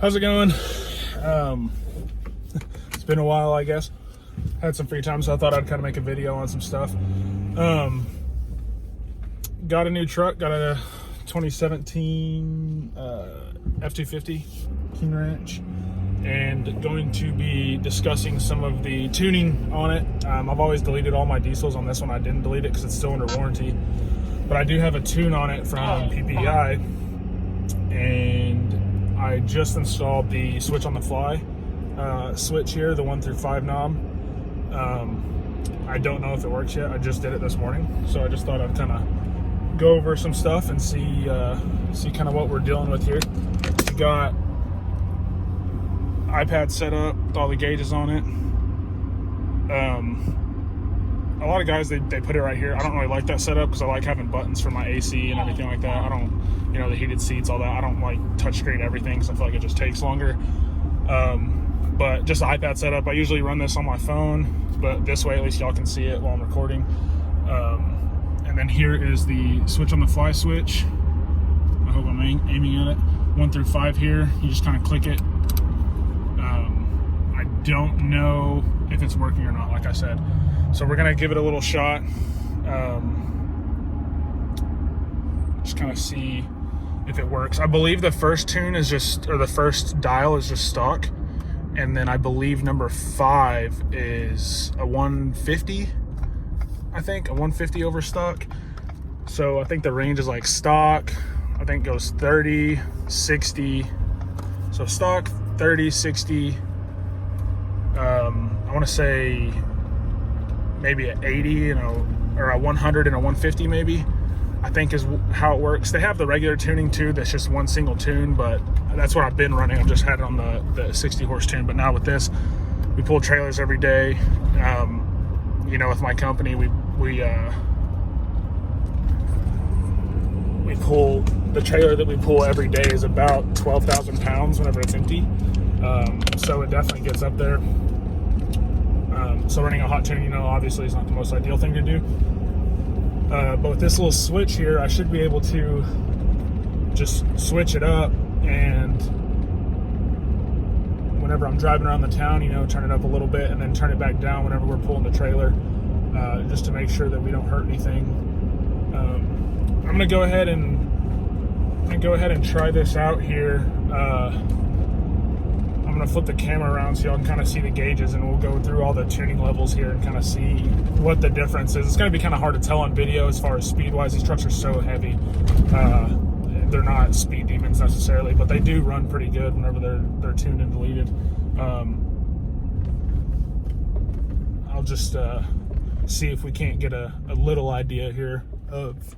How's it going? It's been a while, I guess. Had some free time, so I thought I'd kind of make a video on some stuff. Got a new truck, got a 2017 F-250 King Ranch, and going to be discussing some of the tuning on it. I've always deleted all my diesels. On this one I didn't delete it because it's still under warranty, but I do have a tune on it from PPI, and I just installed the switch on the fly switch here, the 1 through 5 knob. I don't know if it works yet. I just did it this morning, so I just thought I'd kind of go over some stuff and see kind of what we're dealing with here. We got iPad set up with all the gauges on it. A lot of guys, they put it right here. I don't really like that setup because I like having buttons for my AC and everything like that. I don't, the heated seats, all that. I don't like touchscreen everything because I feel like it just takes longer. But just the iPad setup, I usually run this on my phone, but this way at least y'all can see it while I'm recording. And then here is the switch on the fly switch. I hope I'm aiming at it. 1 through 5 here. You just kind of click it. I don't know if it's working or not, like I said. So we're gonna give it a little shot. Just kind of see if it works. I believe the first tune is the first dial is just stock. And then I believe number 5 is a 150, I think, a 150 over stock. So I think the range is like stock, I think goes 30, 60. So stock, 30, 60. I want to say maybe an 80 or a 100 and a 150 maybe, I think is how it works. They have the regular tuning too, that's just one single tune, but that's what I've been running. I've just had it on the 60 horse tune, but now with this, we pull trailers every day. With my company, we pull, the trailer that we pull every day is about 12,000 pounds whenever it's empty. So it definitely gets up there. So running a hot tune, obviously is not the most ideal thing to do. But with this little switch here, I should be able to just switch it up, and whenever I'm driving around the town, turn it up a little bit and then turn it back down whenever we're pulling the trailer, just to make sure that we don't hurt anything. I'm gonna go ahead and try this out here. I'm gonna flip the camera around so y'all can kind of see the gauges, and we'll go through all the tuning levels here and kind of see what the difference is. It's gonna be kind of hard to tell on video as far as speed wise. These trucks are so heavy. They're not speed demons necessarily, but they do run pretty good whenever they're tuned and deleted. I'll just see if we can't get a little idea here of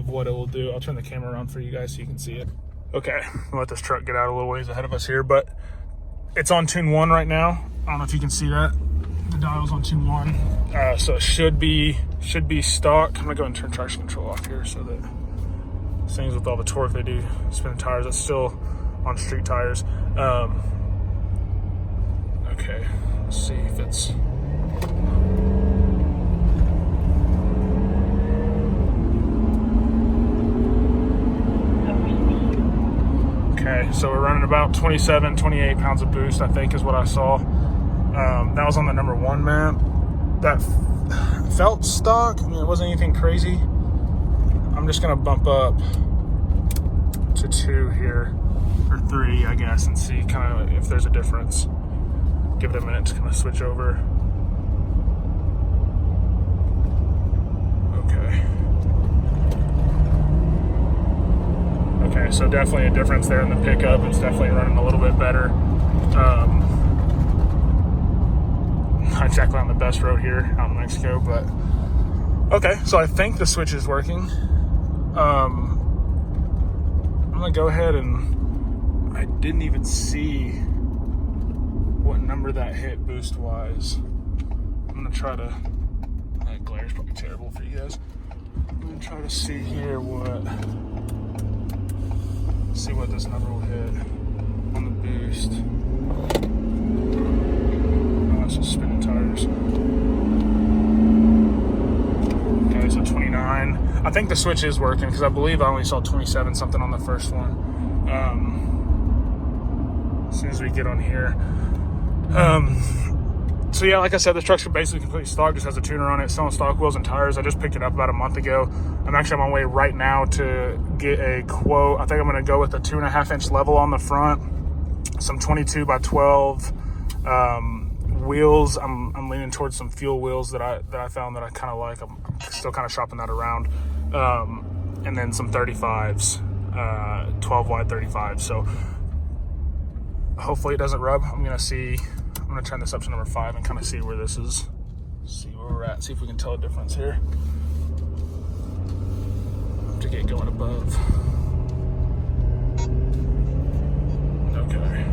what it will do. I'll turn the camera around for you guys so you can see it. Okay, I'll let this truck get out a little ways ahead of us here, but it's on tune 1 right now. I don't know if you can see that. The dial's on tune 1. So it should be stock. I'm gonna go and turn traction control off here so that things with all the torque they do, spinning tires, that's still on street tires. Okay, let's see if it's... Okay, so we're running about 27, 28 pounds of boost, I think is what I saw. That was on the number 1 map. That felt stock. I mean, it wasn't anything crazy. I'm just gonna bump up to 2 here, or 3, I guess, and see kind of if there's a difference. Give it a minute to kind of switch over. Okay, so definitely a difference there in the pickup. It's definitely running a little bit better. Not exactly on the best road here out in Mexico, but okay, so I think the switch is working. I'm gonna go ahead and I didn't even see what number that hit boost wise. I'm gonna try to, that glare is probably terrible for you guys. I'm gonna try to see here see what this number will hit on the boost. Oh, it's just spinning tires. Okay, so 29. I think the switch is working because I believe I only saw 27 something on the first one. as soon as we get on here. So yeah, like I said, this truck's basically completely stock, just has a tuner on it, selling stock wheels and tires. I just picked it up about a month ago. I'm actually on my way right now to get a quote. I think I'm gonna go with a 2.5-inch level on the front, some 22 by 12 wheels. I'm leaning towards some fuel wheels that I found that I kind of like. I'm still kind of shopping that around. And then some 35s, 12 wide 35s. So hopefully it doesn't rub. I'm gonna turn this up to number 5 and kind of see where this is. See where we're at. See if we can tell a difference here. Have to get going above. Okay.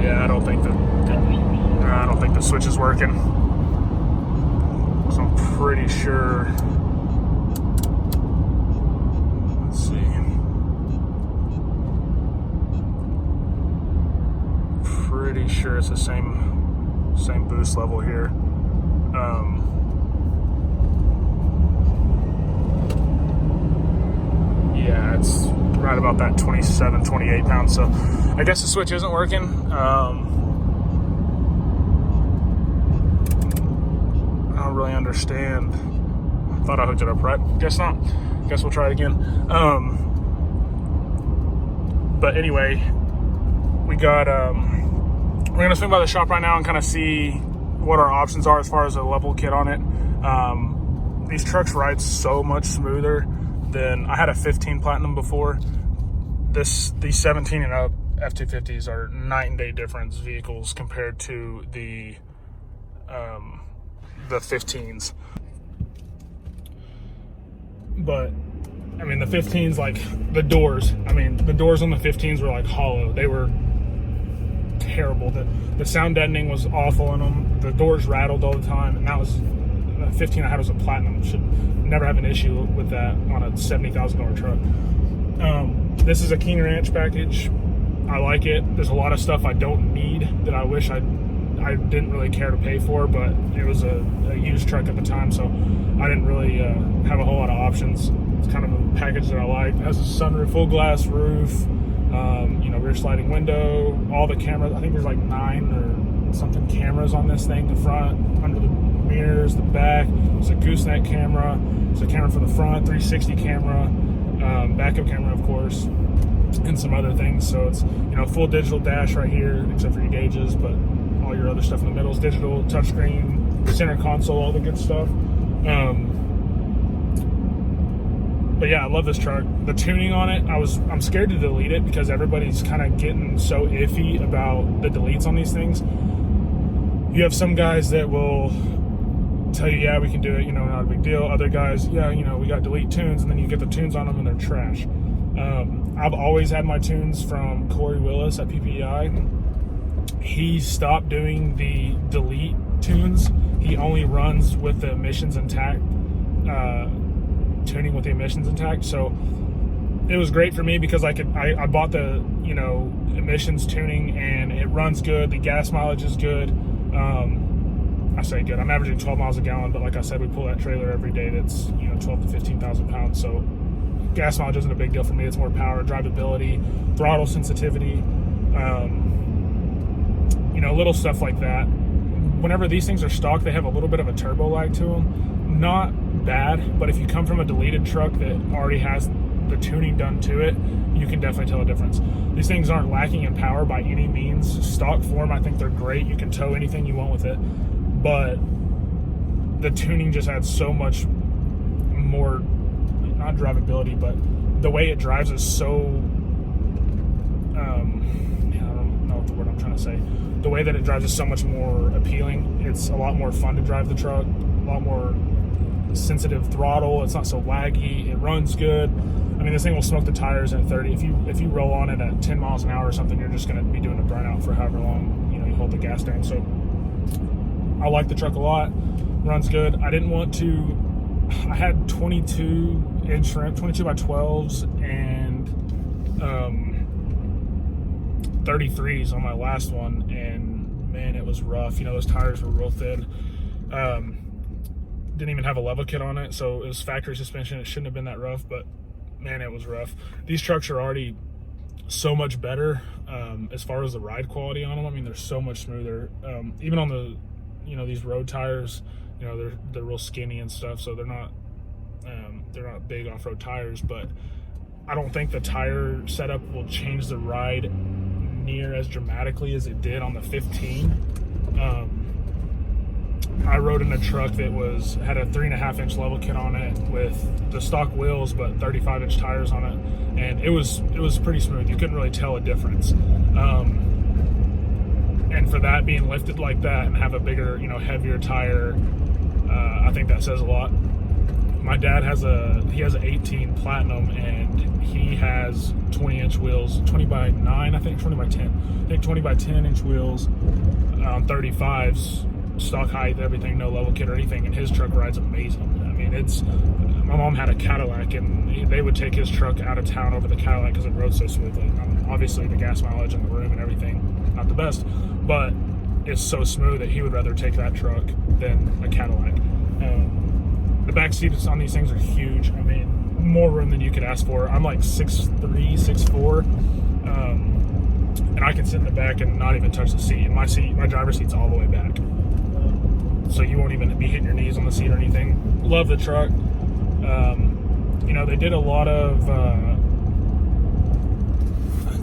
Yeah, I don't think the switch is working. So I'm pretty sure. Let's see. Pretty sure it's the same boost level here. Yeah, it's right about that 27, 28 pounds. So I guess the switch isn't working. I don't really understand. I thought I hooked it up right. Guess not. Guess we'll try it again. But anyway, we got we're gonna swing by the shop right now and kind of see what our options are as far as a level kit on it. These trucks ride so much smoother than I had a 15 Platinum before. These 17 and up F250s are night and day difference vehicles compared to the 15s. But I mean, the 15s, like the doors on the 15s were like hollow. They were terrible. The sound deadening was awful in them. The doors rattled all the time, and that was the 15 I had was a Platinum. Should never have an issue with that on a $70,000 truck. This is a King Ranch package. I like it. There's a lot of stuff I don't need that I wish I didn't really care to pay for, but it was a used truck at the time, so I didn't really have a whole lot of options. It's kind of a package that I like. It has a sunroof, full glass roof, rear sliding window, all the cameras. I think there's like 9 or something cameras on this thing. The front, under the mirrors, the back. It's a gooseneck camera. It's a camera for the front, 360 camera, backup camera, of course, and some other things. So it's, full digital dash right here, except for your gauges, but all your other stuff in the middle is digital, touchscreen, center console, all the good stuff. But yeah, I love this truck. The tuning on it, I'm scared to delete it because everybody's kind of getting so iffy about the deletes on these things. You have some guys that will tell you, yeah, we can do it, not a big deal. Other guys, yeah, we got delete tunes, and then you get the tunes on them and they're trash. I've always had my tunes from Corey Willis at PPI. He stopped doing the delete tunes. He only runs with the emissions intact, tuning with the emissions intact. So it was great for me because I bought the emissions tuning, and it runs good. The gas mileage is good. I say good, I'm averaging 12 miles a gallon, but like I said, we pull that trailer every day that's 12 to 15,000 pounds. So gas mileage isn't a big deal for me. It's more power, drivability, throttle sensitivity, little stuff like that. Whenever these things are stock, they have a little bit of a turbo lag to them. Not bad, but if you come from a deleted truck that already has the tuning done to it, you can definitely tell a difference. These things aren't lacking in power by any means. Stock form, I think they're great. You can tow anything you want with it, but the tuning just adds so much more, not drivability, but the way it drives is so I don't know what the word I'm trying to say. The way that it drives is so much more appealing. It's a lot more fun to drive the truck, a lot more sensitive throttle. It's not so laggy. It runs good. I mean, this thing will smoke the tires at 30. If you roll on it at 10 miles an hour or something, you're just going to be doing a burnout for however long you hold the gas down. So I like the truck a lot. Runs good. I had 22-inch rim, 22 by 12s, and 33s on my last one, and man, it was rough. Those tires were real thin. Didn't even have a level kit on it, so it was factory suspension. It shouldn't have been that rough, but man, it was rough. These trucks are already so much better as far as the ride quality on them. I mean, they're so much smoother. Even on the, these road tires, they're real skinny and stuff, so they're not big off-road tires. But I don't think the tire setup will change the ride near as dramatically as it did on the 15. I rode in a truck that had a 3.5-inch level kit on it with the stock wheels, but 35-inch tires on it, and it was pretty smooth. You couldn't really tell a difference. And for that being lifted like that and have a bigger, heavier tire, I think that says a lot. My dad has an 18 Platinum, and he has 20-inch wheels, 20 by 9, I think 20 by 10. I think 20 by 10-inch wheels on 35s. Stock height, everything, no level kit or anything, and his truck rides amazing. I mean, my mom had a Cadillac, and they would take his truck out of town over the Cadillac because it rode so smoothly. Obviously, the gas mileage and the room and everything, not the best, but it's so smooth that he would rather take that truck than a Cadillac. The back seats on these things are huge. I mean, more room than you could ask for. I'm like 6'3", 6'4", and I can sit in the back and not even touch the seat. And my driver's seat's all the way back, so you won't even be hitting your knees on the seat or anything. Love the truck. They did a lot of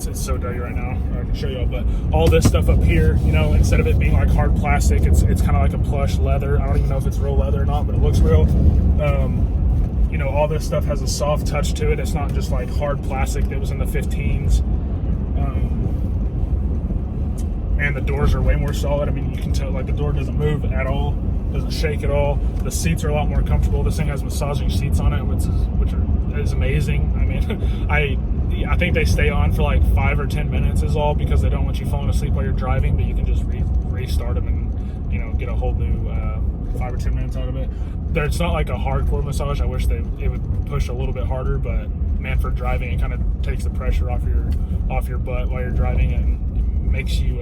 it's so dirty right now, I can show you all, but all this stuff up here, instead of it being like hard plastic, it's kind of like a plush leather. I don't even know if it's real leather or not, but it looks real. All this stuff has a soft touch to it. It's not just like hard plastic that was in the 15s. And the doors are way more solid. I mean, you can tell, like, the door doesn't move at all, doesn't shake at all. The seats are a lot more comfortable. This thing has massaging seats on it, which is amazing. I mean, I think they stay on for like 5 or 10 minutes is all, because they don't want you falling asleep while you're driving, but you can just restart them and, get a whole new 5 or 10 minutes out of it. It's not like a hardcore massage. I wish it would push a little bit harder, but man, for driving, it kind of takes the pressure off your butt while you're driving and makes you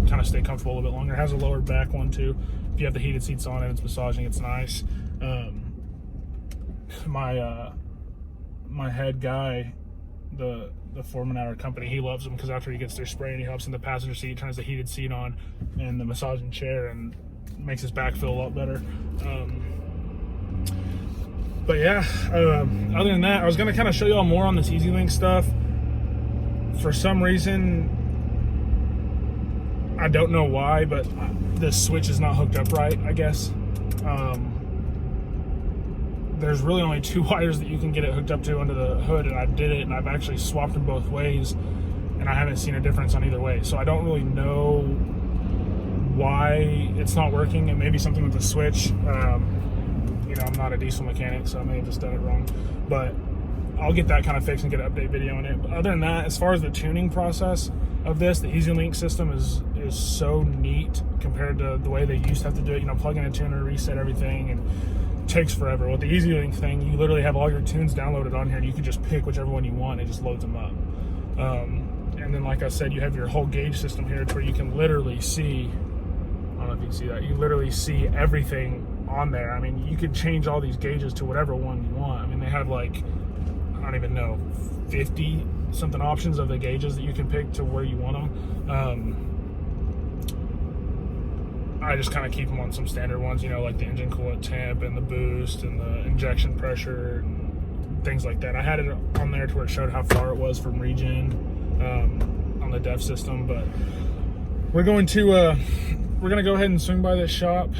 kind of stay comfortable a little bit longer. It has a lower back one too. If you have the heated seats on it, it's massaging, it's nice. My head guy, the foreman at our company, he loves them because after he gets through spraying, he hops in the passenger seat, turns the heated seat on and the massaging chair, and makes his back feel a lot better. But yeah, other than that, I was going to kind of show you all more on this EZ-Link stuff. For some reason, I don't know why, but the switch is not hooked up right, I guess. There's really only 2 wires that you can get it hooked up to under the hood, and I did it, and I've actually swapped them both ways, and I haven't seen a difference on either way. So I don't really know why it's not working. It may be something with the switch. I'm not a diesel mechanic, so I may have just done it wrong, but I'll get that kind of fixed and get an update video on it. But other than that, as far as the tuning process of this, the EZ-Link system is so neat compared to the way they used to have to do it. Plug in a tuner, reset everything, and it takes forever. With the EZ-Link thing, you literally have all your tunes downloaded on here, and you can just pick whichever one you want. It just loads them up. And then, like I said, you have your whole gauge system here, to where you can literally see, I don't know if you can see that, you literally see everything on there. I mean, you could change all these gauges to whatever one you want. I mean, they have like, I don't even know, 50 something options of the gauges that you can pick to where you want them. I just kind of keep them on some standard ones, like the engine coolant temp and the boost and the injection pressure and things like that. I had it on there to where it showed how far it was from regen on the DEF system. But we're going to go ahead and swing by this shop,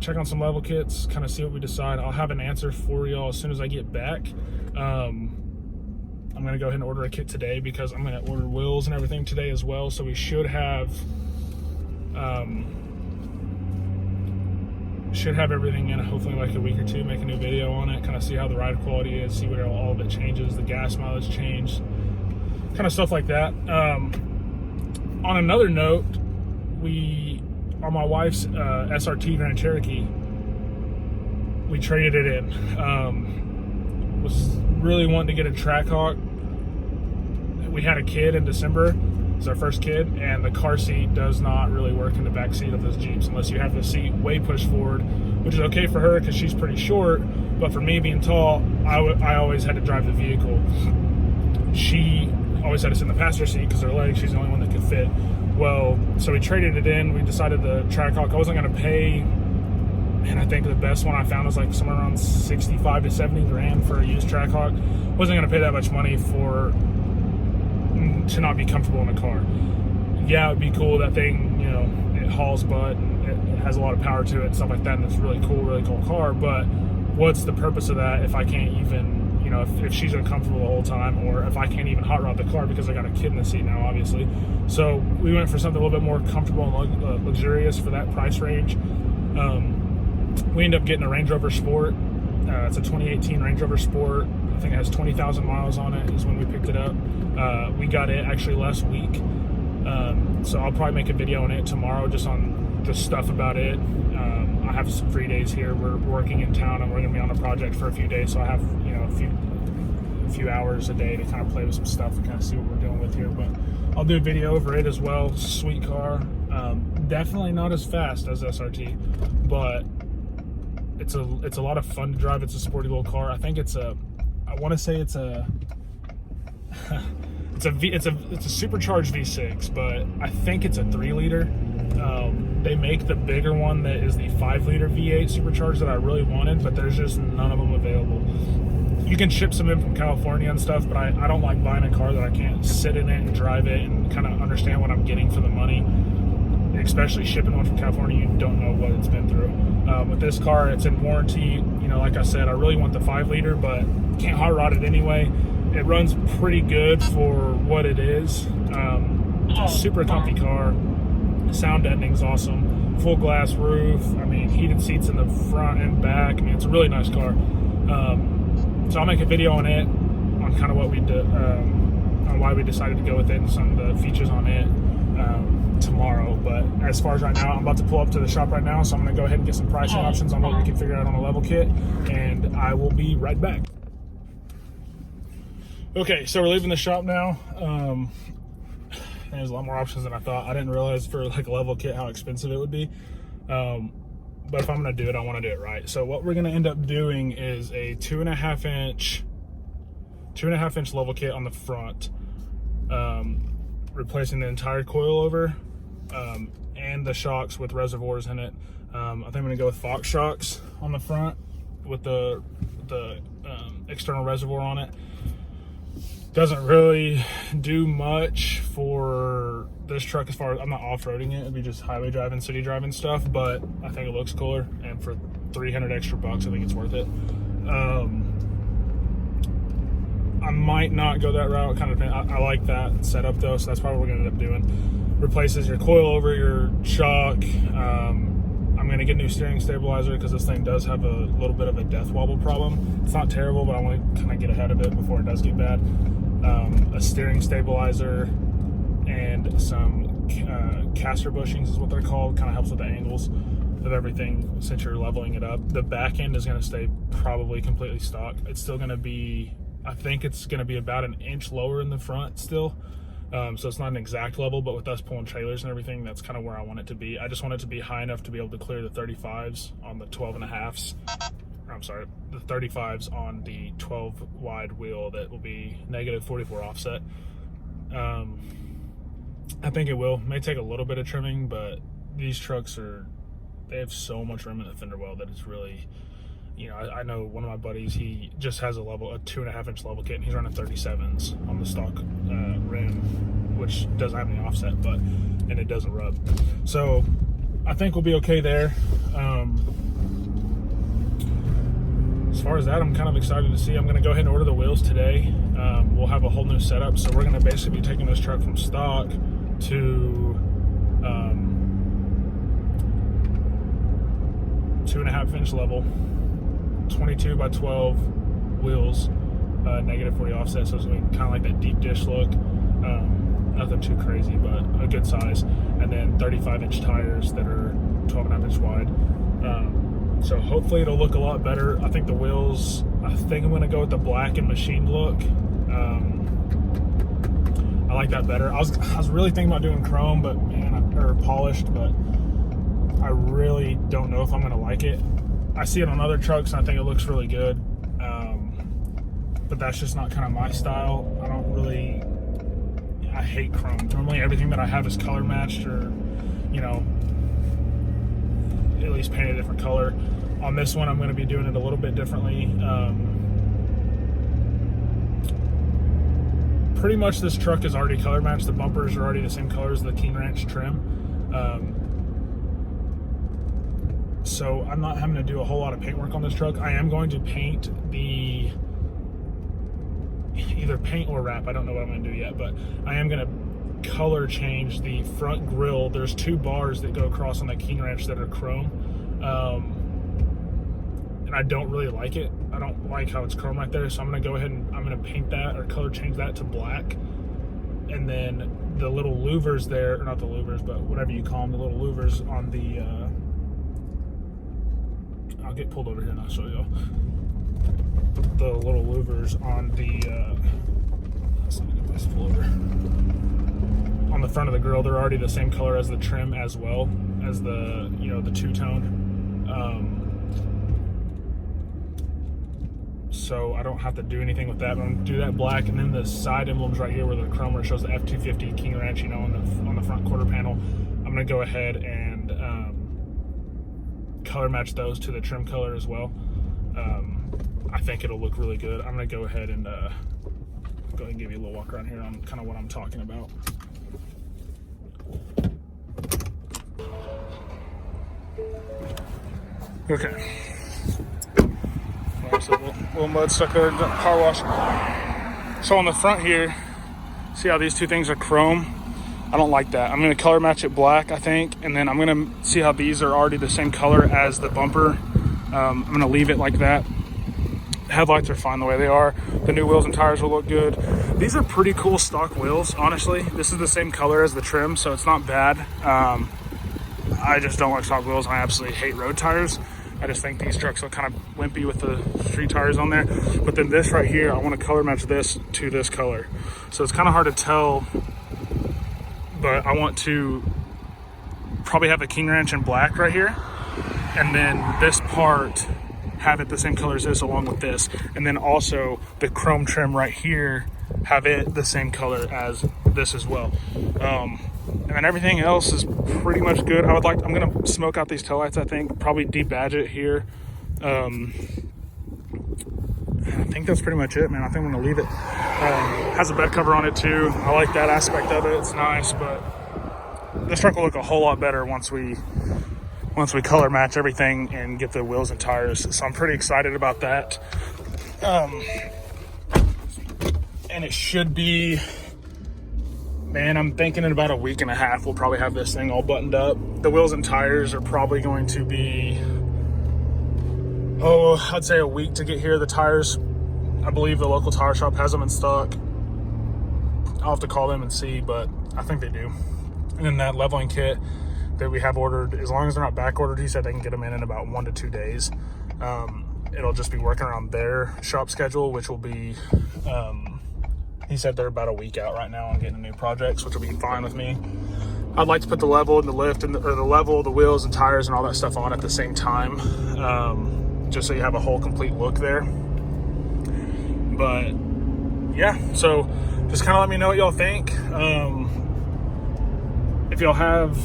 check on some level kits, kind of see what we decide. I'll have an answer for y'all as soon as I get back. I'm going to go ahead and order a kit today, because I'm going to order wheels and everything today as well. So we should have everything in hopefully like a week or two, make a new video on it, kind of see how the ride quality is, see what all of it changes, the gas mileage changed, kind of stuff like that. On another note, on my wife's SRT Grand Cherokee, we traded it in. Was really wanting to get a Trackhawk. We had a kid in December. It was our first kid, and the car seat does not really work in the back seat of those Jeeps unless you have the seat way pushed forward, which is okay for her because she's pretty short. But for me being tall, I always had to drive the vehicle. She always had to sit in the passenger seat because her legs, she's the only one that could fit. Well, so we traded it in. We decided the Trackhawk, I wasn't going to pay, and I think the best one I found was like somewhere around 65 to 70 grand for a used Trackhawk. Wasn't going to pay that much money to not be comfortable in a car. Yeah, it'd be cool. That thing, you know, it hauls butt and it has a lot of power to it and stuff like that, and it's really cool car. But what's the purpose of that if I can't even, you know, if she's uncomfortable the whole time, or if I can't even hot rod the car because I got a kid in the seat now, obviously. So we went for something a little bit more comfortable and luxurious for that price range. We ended up getting a Range Rover Sport. It's a 2018 Range Rover Sport. I think it has 20,000 miles on it is when we picked it up. We got it actually last week. So I'll probably make a video on it tomorrow, just on the stuff about it. I have some free days here. We're working in town and we're going to be on a project for a few days. So I have, you know, a few hours a day to kind of play with some stuff and kind of see what we're doing with here. But I'll do a video over it as well. Sweet car. Definitely not as fast as SRT, but it's a lot of fun to drive. It's a sporty little car. I think it's a supercharged V6, but I think it's a 3-liter. They make the bigger one that is the 5-liter V8 supercharged that I really wanted, but there's just none of them available. You can ship some in from California and stuff, but I don't like buying a car that I can't sit in it and drive it and kind of understand what I'm getting for the money. Especially shipping one from California, you don't know what it's been through. With this car, it's in warranty. You know, like I said, I really want the 5-liter, but can't hot rod it anyway. It runs pretty good for what it is. Super comfy car. Sound deadening's awesome. Full glass roof. I mean, heated seats in the front and back. I mean, it's a really nice car. So I'll make a video on it, on kind of what we did, on why we decided to go with it and some of the features on it tomorrow. But as far as right now, I'm about to pull up to the shop right now, so I'm going to go ahead and get some pricing options on what we can figure out on a level kit, and I will be right back. Okay, so we're leaving the shop now. There's a lot more options than I thought. I didn't realize for like a level kit how expensive it would be. But if I'm going to do it, I want to do it right. So what we're going to end up doing is a 2.5 inch level kit on the front, replacing the entire coilover, and the shocks with reservoirs in it. I think I'm going to go with Fox shocks on the front with the external reservoir on it. Doesn't really do much for this truck as far as, I'm not off-roading it. It'd be just highway driving, city driving stuff, but I think it looks cooler, and for 300 extra bucks, I think it's worth it. I might not go that route. Kind of, I like that setup though, so that's probably what we're gonna end up doing. Replaces your coilover, your shock. I'm gonna get a new steering stabilizer because this thing does have a little bit of a death wobble problem. It's not terrible, but I want to kind of get ahead of it before it does get bad. A steering stabilizer and some caster bushings is what they're called. Kind of helps with the angles of everything since you're leveling it up. The back end is going to stay probably completely stock. It's still going to be, I think it's going to be about an inch lower in the front still. So it's not an exact level, but with us pulling trailers and everything, that's kind of where I want it to be. I just want it to be high enough to be able to clear the 35s on the 12.5s. I'm sorry, the 35s on the 12 wide wheel that will be negative 44 offset. I think it will. May take a little bit of trimming, but these trucks they have so much room in the fender well that it's really, you know, I know one of my buddies, he just has a 2.5 inch level kit, and he's running 37s on the stock rim, which doesn't have any offset, and it doesn't rub. So I think we'll be okay there. As far as that, I'm kind of excited to see. I'm going to go ahead and order the wheels today. We'll have a whole new setup, so we're going to basically be taking this truck from stock to 2.5 inch level, 22 by 12 wheels, negative 40 offset, so it's going to be kind of like that deep dish look. Nothing too crazy, but a good size. And then 35 inch tires that are 12.5 inch wide. So hopefully it'll look a lot better. I think the wheels, I think I'm going to go with the black and machined look. I like that better. I was really thinking about doing chrome, but man, or polished, but I really don't know if I'm going to like it. I see it on other trucks and I think it looks really good. But that's just not kind of my style. I hate chrome. Normally everything that I have is color matched, or, you know, at least paint a different color. On this one, I'm going to be doing it a little bit differently. Pretty much this truck is already color matched. The bumpers are already the same color as the King Ranch trim. So I'm not having to do a whole lot of paint work on this truck. I am going to paint the, either paint or wrap, I don't know what I'm going to do yet, but I am going to color change the front grille. There's 2 bars that go across on the King Ranch that are chrome, and I don't really like it. I don't like how it's chrome right there, so I'm going to go ahead and I'm going to paint that or color change that to black. And then the little louvers there, or not the louvers, but whatever you call them, the little louvers on the I'll get pulled over here and I'll show y'all. The little louvers on the that's not a good place to pull over. On the front of the grill, they're already the same color as the trim, as well as the, you know, the two-tone. So I don't have to do anything with that. I'm gonna do that black, and then the side emblems right here where the chrome, where it shows the F250 King Ranch, you know, on the front quarter panel, I'm gonna go ahead and color match those to the trim color as well. I think it'll look really good. I'm gonna go ahead and give you a little walk around here on kind of what I'm talking about. Okay. There's a little mud stuck there, car wash. So on the front here, see how these 2 things are chrome? I don't like that. I'm gonna color match it black, I think, and then I'm gonna see how these are already the same color as the bumper. I'm gonna leave it like that. Headlights are fine the way they are. The new wheels and tires will look good. These are pretty cool stock wheels, honestly. This is the same color as the trim, so it's not bad. I just don't like stock wheels, and I absolutely hate road tires. I just think these trucks look kind of wimpy with the street tires on there. But then this right here, I want to color match this to this color. So it's kind of hard to tell, but I want to probably have the King Ranch in black right here. And then this part, have it the same color as this along with this. And then also the chrome trim right here, have it the same color as this as well. And then everything else is pretty much good. I'm gonna smoke out these taillights, I think, probably debadge it here. I think that's pretty much it, man. I think I'm gonna leave it. Has a bed cover on it too. I like that aspect of it. It's nice, but this truck will look a whole lot better once we color match everything and get the wheels and tires. So I'm pretty excited about that. And it should be, man, I'm thinking in about a week and a half, we'll probably have this thing all buttoned up. The wheels and tires are probably going to be, I'd say a week to get here. The tires, I believe the local tire shop has them in stock. I'll have to call them and see, but I think they do. And then that leveling kit that we have ordered, as long as they're not back ordered, he said they can get them in about 1 to 2 days. It'll just be working around their shop schedule, which will be, he said they're about a week out right now on getting new projects, which will be fine with me. I'd like to put the level and the lift and the level, the wheels and tires and all that stuff on at the same time, just so you have a whole complete look there. But yeah, so just kind of let me know what y'all think. If y'all have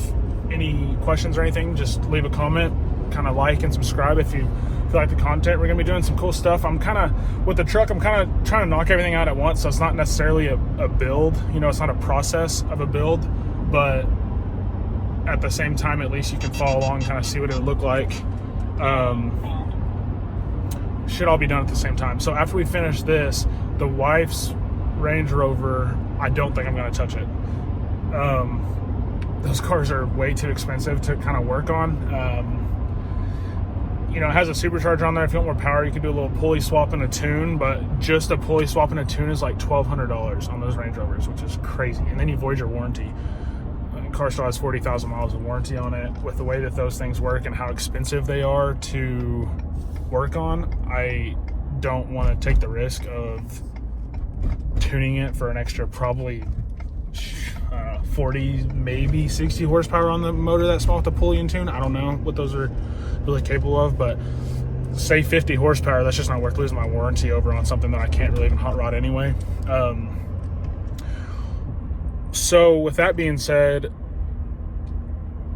any questions or anything, just leave a comment, kind of like and subscribe if you feel like the content. We're gonna be doing some cool stuff. I'm kind of, with the truck, I'm kind of trying to knock everything out at once, so it's not necessarily a build, you know, it's not a process of a build, but at the same time, at least you can follow along and kind of see what it would look like. Should all be done at the same time. So after we finish this, the wife's Range Rover, I don't think I'm gonna touch it. Those cars are way too expensive to kind of work on. You know, it has a supercharger on there. If you want more power, you can do a little pulley swap and a tune, but just a pulley swap and a tune is like $1,200 on those Range Rovers, which is crazy. And then you void your warranty. Car still has 40,000 miles of warranty on it. With the way that those things work and how expensive they are to work on, I don't want to take the risk of tuning it for an extra probably 40, maybe 60 horsepower on the motor that small with the pulley and tune. I don't know what those are really capable of, but say 50 horsepower, that's just not worth losing my warranty over on something that I can't really even hot rod anyway. So with that being said,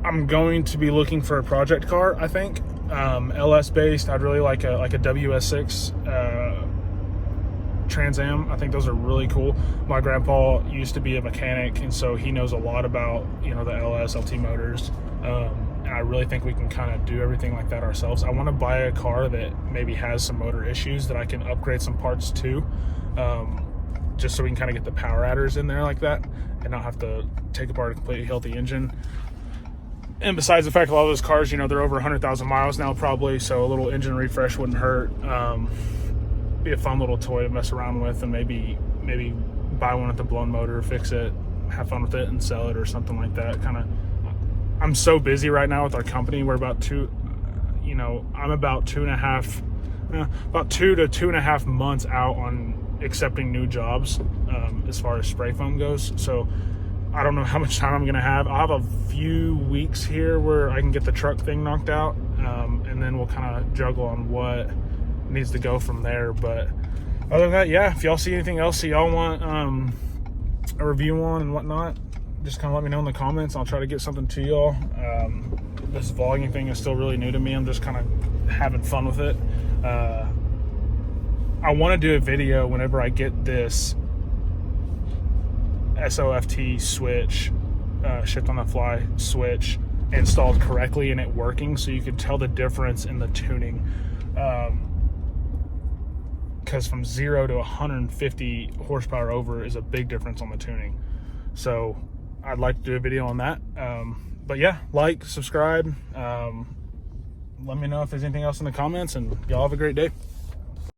I'm going to be looking for a project car, I think. LS based. I'd really like a WS6 Trans Am. I think those are really cool. My grandpa used to be a mechanic, and so he knows a lot about, you know, the LS LT motors. And I really think we can kind of do everything like that ourselves. I want to buy a car that maybe has some motor issues that I can upgrade some parts to, just so we can kind of get the power adders in there like that and not have to take apart a completely healthy engine. And besides the fact, a lot of those cars, you know, they're over 100,000 miles now probably, so a little engine refresh wouldn't hurt. Be a fun little toy to mess around with, and maybe buy one with a blown motor, fix it, have fun with it, and sell it or something like that. Kind of, I'm so busy right now with our company. We're about I'm about 2 to 2.5 months out on accepting new jobs as far as spray foam goes. So I don't know how much time I'm gonna have. I'll have a few weeks here where I can get the truck thing knocked out, and then we'll kind of juggle on what needs to go from there. But other than that, yeah, if y'all see anything else that y'all want a review on and whatnot, just kind of let me know in the comments. I'll try to get something to y'all. This vlogging thing is still really new to me. I'm just kind of having fun with it. I want to do a video whenever I get this SOFT switch, shift on the fly switch, installed correctly and it working, so you can tell the difference in the tuning. Because from 0 to 150 horsepower over is a big difference on the tuning. So I'd like to do a video on that. But yeah, like, subscribe. Let me know if there's anything else in the comments, and y'all have a great day.